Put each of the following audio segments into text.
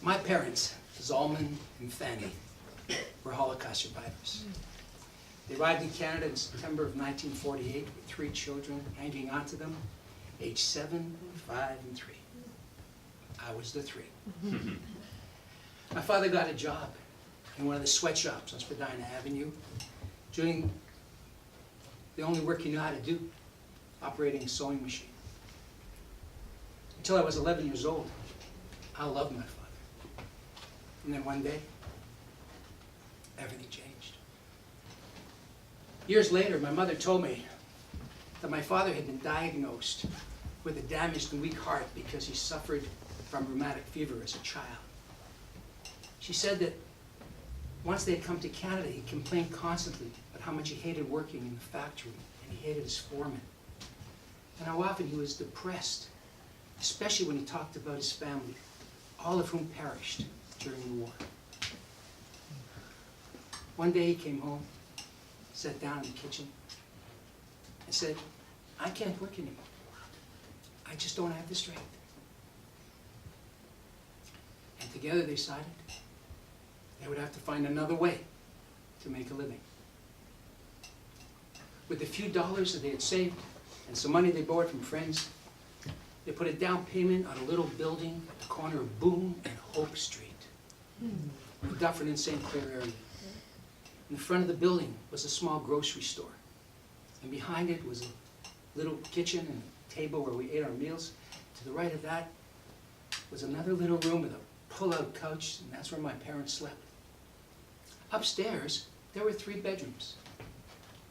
My parents, Zalman and Fanny, were Holocaust survivors. They arrived in Canada in September of 1948 with 3 children hanging onto them, aged 7, 5, and 3. I was the 3. My father got a job in one of the sweatshops on Spadina Avenue, doing the only work he knew how to do, operating a sewing machine. Until I was 11 years old, I loved my father. And then one day, everything changed. Years later, my mother told me that my father had been diagnosed with a damaged and weak heart because he suffered from rheumatic fever as a child. She said that once they had come to Canada, he complained constantly about how much he hated working in the factory and he hated his foreman. And how often he was depressed, especially when he talked about his family, all of whom perished during the war. One day he came home, sat down in the kitchen, and said, I can't work anymore. I just don't have the strength. And together they decided they would have to find another way to make a living. With the few dollars that they had saved and some money they borrowed from friends, they put a down payment on a little building at the corner of Boone and Hope Street, in the Dufferin and St. Clair area. In the front of the building was a small grocery store, and behind it was a little kitchen and a table where we ate our meals. To the right of that was another little room with a pull-out couch, and that's where my parents slept. Upstairs, there were 3 bedrooms,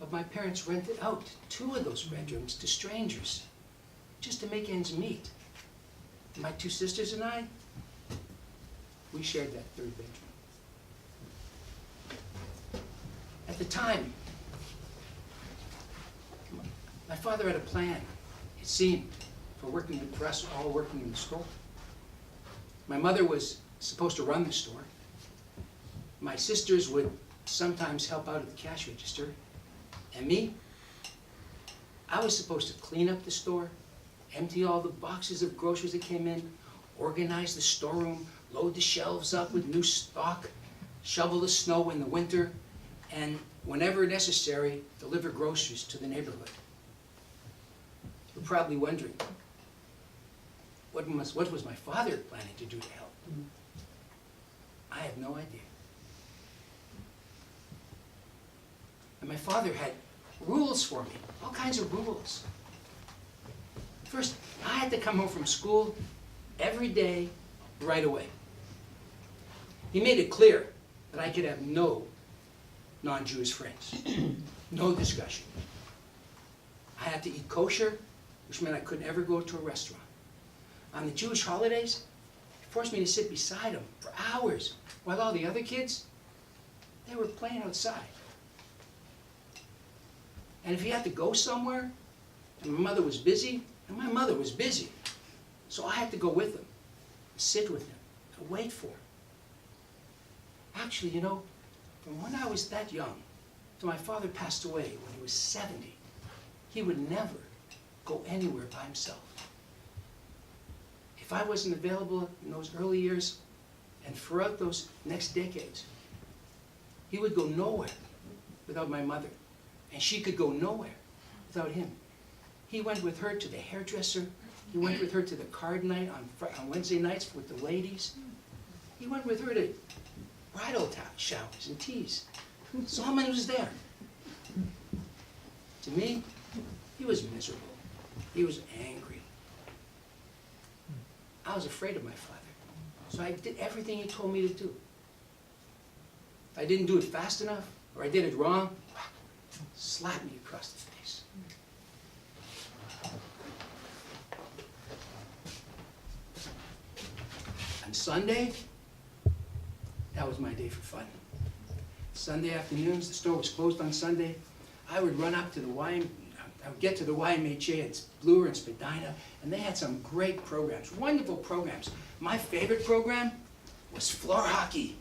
but my parents rented out 2 of those bedrooms to strangers, just to make ends meet. My 2 sisters and I, we shared that 3rd bedroom. At the time, my father had a plan, it seemed, for us all working in the store. My mother was supposed to run the store. My sisters would sometimes help out at the cash register. And me, I was supposed to clean up the store, empty all the boxes of groceries that came in, organize the storeroom, load the shelves up with new stock, shovel the snow in the winter, and whenever necessary, deliver groceries to the neighborhood. You're probably wondering, what was my father planning to do to help? I have no idea. And my father had rules for me, all kinds of rules. First, I had to come home from school every day, right away. He made it clear that I could have no non-Jewish friends, no discussion. I had to eat kosher, which meant I couldn't ever go to a restaurant. On the Jewish holidays, he forced me to sit beside him for hours, while all the other kids, they were playing outside. And if he had to go somewhere, and my mother was busy, and my mother was busy, so I had to go with him, sit with him, and wait for him. Actually, you know, from when I was that young till my father passed away when he was 70, he would never go anywhere by himself. If I wasn't available in those early years and throughout those next decades, he would go nowhere without my mother, and she could go nowhere without him. He went with her to the hairdresser. He went with her to the card night on Wednesday nights with the ladies. He went with her to bridal showers and teas. Solomon was there. To me, he was miserable. He was angry. I was afraid of my father, so I did everything he told me to do. If I didn't do it fast enough, or I did it wrong, slap me across the face. On Sunday, that was my day for fun. Sunday afternoons, the store was closed on Sunday. I would run up to the I would get to the YMHA at Bloor and Spadina, and they had some great programs, wonderful programs. My favorite program was floor hockey.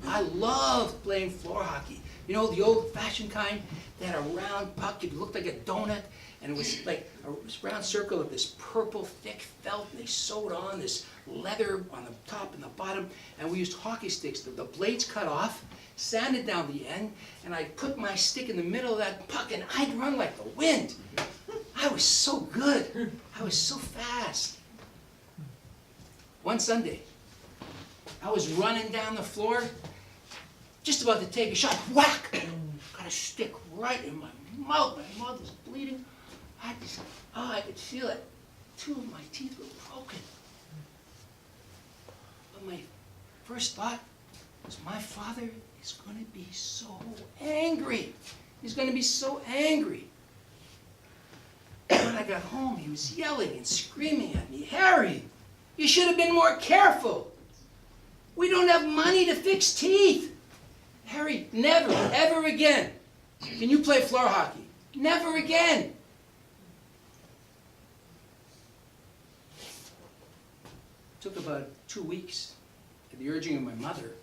I loved playing floor hockey. You know, the old-fashioned kind that had a round puck. It looked like a donut, and it was like a round circle of this purple, thick felt, and they sewed on this leather on the top and the bottom, and we used hockey sticks. The blades cut off, sanded down the end, and I'd put my stick in the middle of that puck, and I'd run like the wind. I was so good. I was so fast. One Sunday, I was running down the floor, just about to take a shot. Whack! Got a stick right in my mouth. My mouth was bleeding. I could feel it. Two of my teeth were broken. But my first thought was, my father is going to be so angry. He's going to be so angry. When I got home, he was yelling and screaming at me, "Harry, you should have been more careful. We don't have money to fix teeth. Harry, never, ever again can you play floor hockey. Never again." It took about 2 weeks. At the urging of my mother,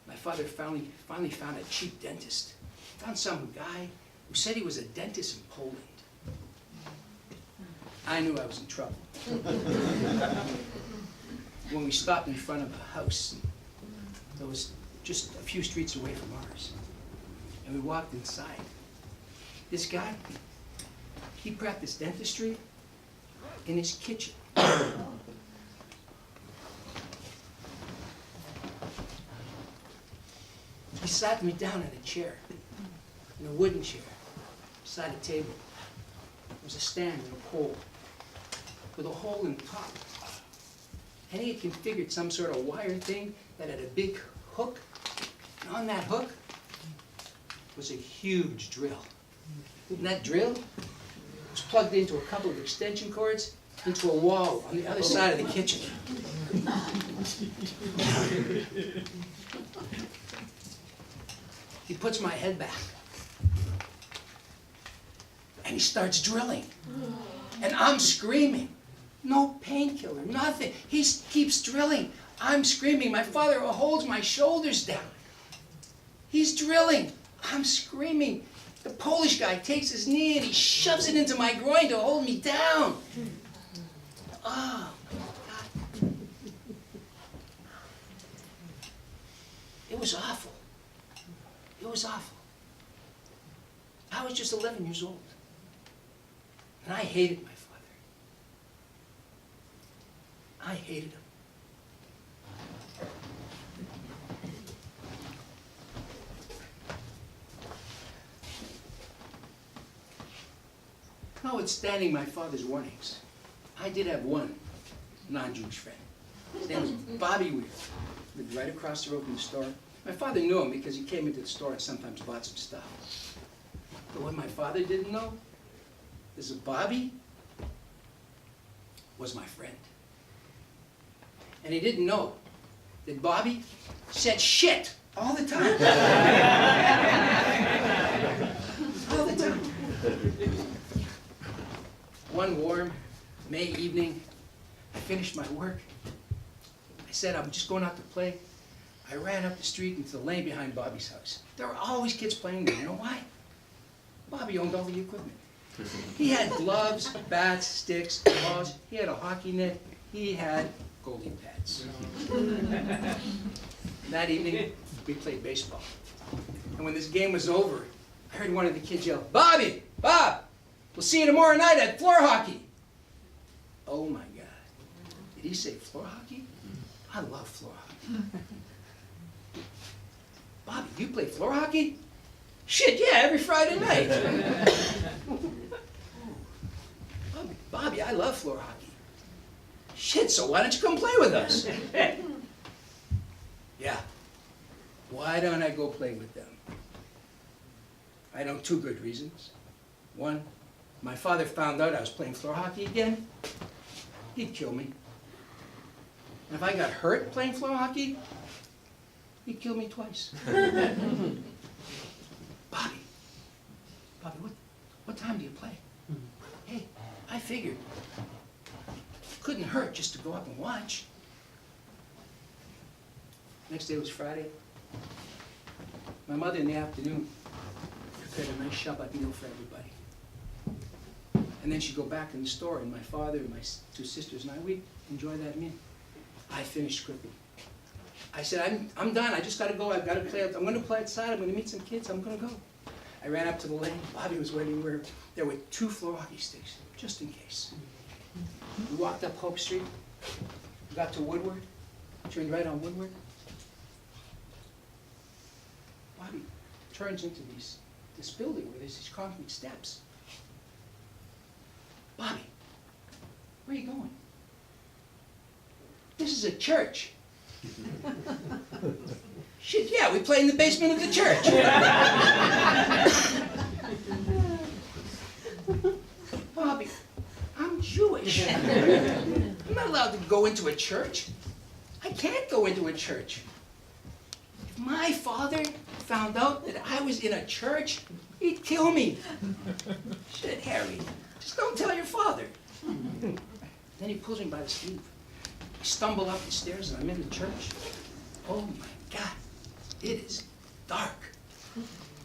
my father finally found a cheap dentist. Found some guy who said he was a dentist in Poland. I knew I was in trouble. When we stopped in front of a house that was just a few streets away from ours, and we walked inside, this guy, he practiced dentistry in his kitchen. He sat me down in a chair, in a wooden chair, beside a table. There was a stand with a pole, with a hole in the top. And he had configured some sort of wire thing that had a big hook. And on that hook was a huge drill. And that drill was plugged into a couple of extension cords into a wall on the other side of the kitchen. He puts my head back. And he starts drilling. And I'm screaming. No painkiller, nothing. He keeps drilling. I'm screaming. My father holds my shoulders down. He's drilling. I'm screaming. The Polish guy takes his knee and he shoves it into my groin to hold me down. Oh, my God. It was awful. It was awful. I was just 11 years old. And I hated my father. I hated him. Notwithstanding my father's warnings, I did have one non-Jewish friend. His name was Bobby Weir. He lived right across the road from the store. My father knew him because he came into the store and sometimes bought some stuff. But what my father didn't know is that Bobby was my friend. And he didn't know that Bobby said shit all the time. All the time. One warm May evening, I finished my work. I said, I'm just going out to play. I ran up the street into the lane behind Bobby's house. There were always kids playing there. You know why? Bobby owned all the equipment. He had gloves, bats, sticks, balls. He had a hockey net. He had goalie pads. That evening, we played baseball. And when this game was over, I heard one of the kids yell, "Bobby! Bob! We'll see you tomorrow night at floor hockey." Oh my God. Did he say floor hockey? I love floor hockey. Bobby, you play floor hockey? Shit, yeah, every Friday night. Bobby, I love floor hockey. Shit, so why don't you come play with us? Yeah. Why don't I go play with them? I know 2 good reasons. One, my father found out I was playing floor hockey again, he'd kill me. And if I got hurt playing floor hockey, he'd kill me twice. Bobby, what time do you play? Hey, I figured couldn't hurt just to go up and watch. Next day was Friday. My mother in the afternoon prepared a nice Shabbat meal for everybody. And then she'd go back in the store, and my father and my two sisters and I, we'd enjoy that meal. I finished quickly. I said, I'm done. I just got to go. I've got to play. I'm going to play outside. I'm going to meet some kids. I'm going to go. I ran up to the lane. Bobby was waiting there were 2 floor hockey sticks, just in case. We walked up Hope Street. We got to Woodward. Turned right on Woodward. Bobby turns into this building where there's these concrete steps. Bobby, where are you going? This is a church. Shit, yeah, we play in the basement of the church. Bobby, I'm Jewish. I'm not allowed to go into a church. I can't go into a church. If my father found out that I was in a church, he'd kill me. Shit, Harry, just don't tell your father. Then he pulls me by the sleeve. I stumble up the stairs and I'm in the church. Oh my God, it is dark.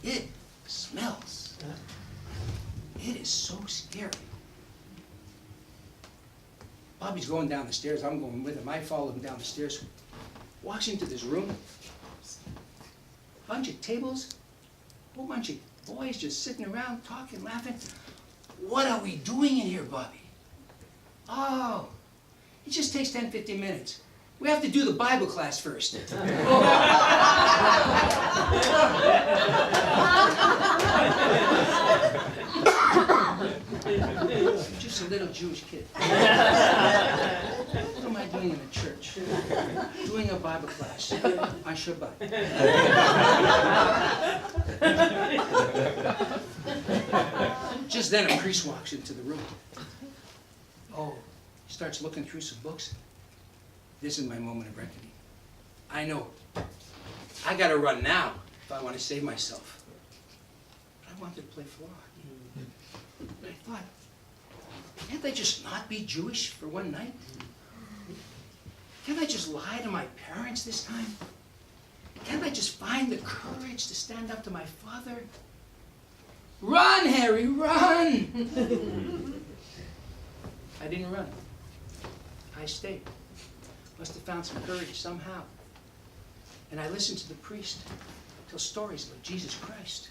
It smells. It is so scary. Bobby's going down the stairs. I'm going with him. I follow him down the stairs. Walks into this room. Bunch of tables. Whole bunch of boys just sitting around talking, laughing. What are we doing in here, Bobby? Oh, it just takes 10, 15 minutes. We have to do the Bible class first. Just a little Jewish kid. What am I doing in a church? Doing a Bible class on Shabbat. Just then a priest walks into the room. Oh, he starts looking through some books. This is my moment of reckoning. I know. I gotta run now if I want to save myself. But I wanted to play floor hockey. But I thought, can't I just not be Jewish for one night? Can't I just lie to my parents this time? Can't I just find the courage to stand up to my father? Run, Harry, run! I didn't run. I stayed. Must have found some courage somehow. And I listened to the priest tell stories about Jesus Christ.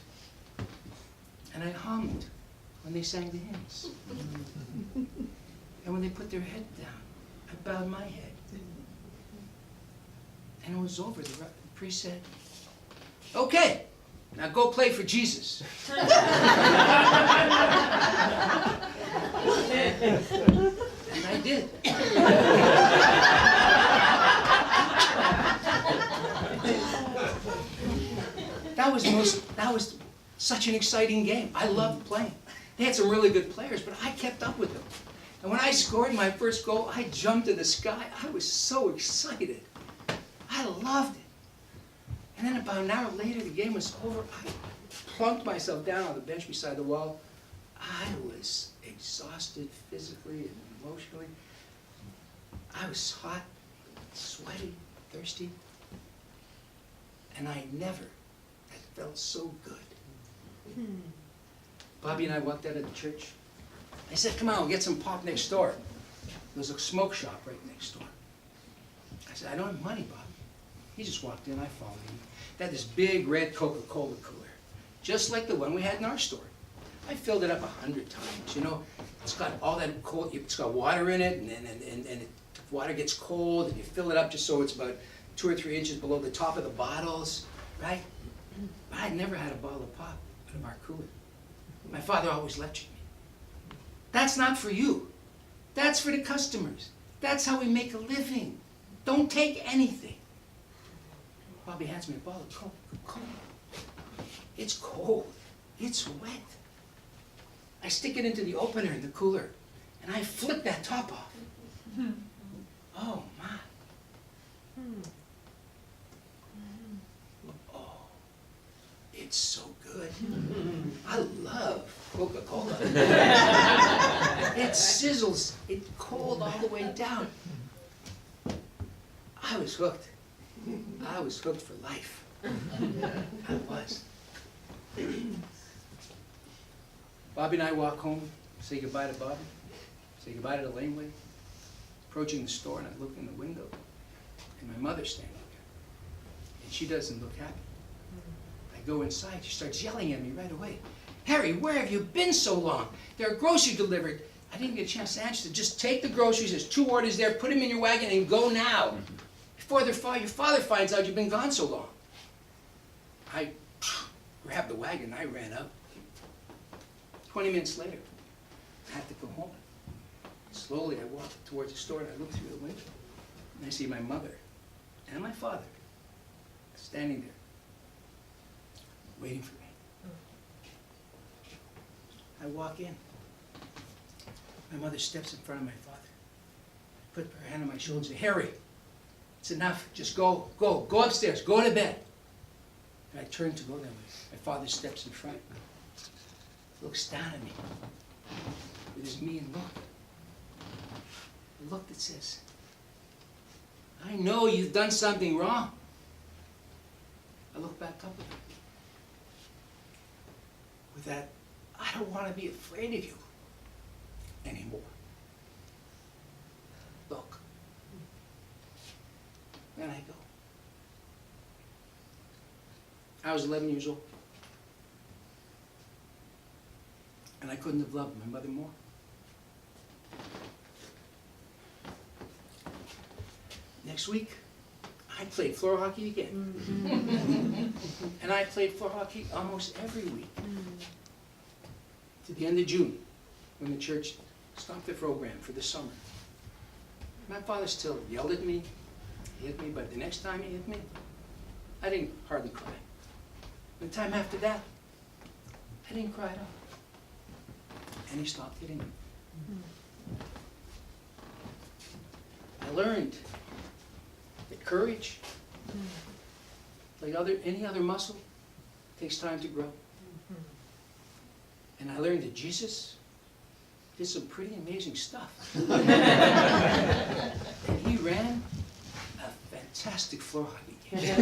And I hummed when they sang the hymns. And when they put their head down, I bowed my head. And it was over. The priest said, "Okay, now go play for Jesus." And I did. That was such an exciting game. I loved playing. They had some really good players, but I kept up with them. And when I scored my first goal, I jumped to the sky. I was so excited. I loved it. And then about an hour later, the game was over. I plunked myself down on the bench beside the wall. I was exhausted physically and emotionally. I was hot, sweaty, thirsty. And I never had felt so good. Bobby and I walked out of the church. I said, "Come on, we'll get some pop next door." There was a smoke shop right next door. I said, "I don't have money, Bob." He just walked in, I followed him. They had this big red Coca-Cola cooler, just like the one we had in our store. I filled it up 100 times, you know. It's got all that cold, it's got water in it, and water gets cold, and you fill it up just so it's about 2 or 3 inches below the top of the bottles, right? But I'd never had a bottle of pop out of our cooler. My father always lectured me. "That's not for you. That's for the customers. That's how we make a living. Don't take anything." Bobby hands me a bottle of Coca-Cola. It's cold. It's wet. I stick it into the opener in the cooler, and I flip that top off. Oh, my. Oh, it's so good. I love Coca-Cola. It sizzles. It's cold all the way down. I was hooked. I was hooked for life. I was. Bobby and I walk home, say goodbye to Bobby, say goodbye to the laneway. Approaching the store, and I look in the window, and my mother's standing there, and she doesn't look happy. I go inside, she starts yelling at me right away. Harry, where have you been so long? There are groceries delivered. I didn't get a chance to answer. Just take the groceries, there's 2 orders there, put them in your wagon, and go now. Before your father finds out you've been gone so long. I grabbed the wagon, I ran out. 20 minutes later, I had to go home. Slowly, I walked towards the store, and I looked through the window, and I see my mother and my father standing there, waiting for me. I walk in. My mother steps in front of my father, put her hand on my shoulder and said, Harry, it's enough, just go upstairs, go to bed. And I turn to go that way. My father steps in front, looks down at me with his mean look. A look that says, I know you've done something wrong. I look back up at him with that, I don't want to be afraid of you anymore. Look. Then I go. I was 11 years old. And I couldn't have loved my mother more. Next week, I played floor hockey again. And I played floor hockey almost every week. To the end of June, when the church stopped the program for the summer. My father still yelled at me, hit me, but the next time he hit me, I didn't hardly cry. The time after that, I didn't cry at all. And he stopped hitting me. I learned that courage, like any other muscle, takes time to grow. And I learned that Jesus did some pretty amazing stuff. And he ran a fantastic floor hockey game.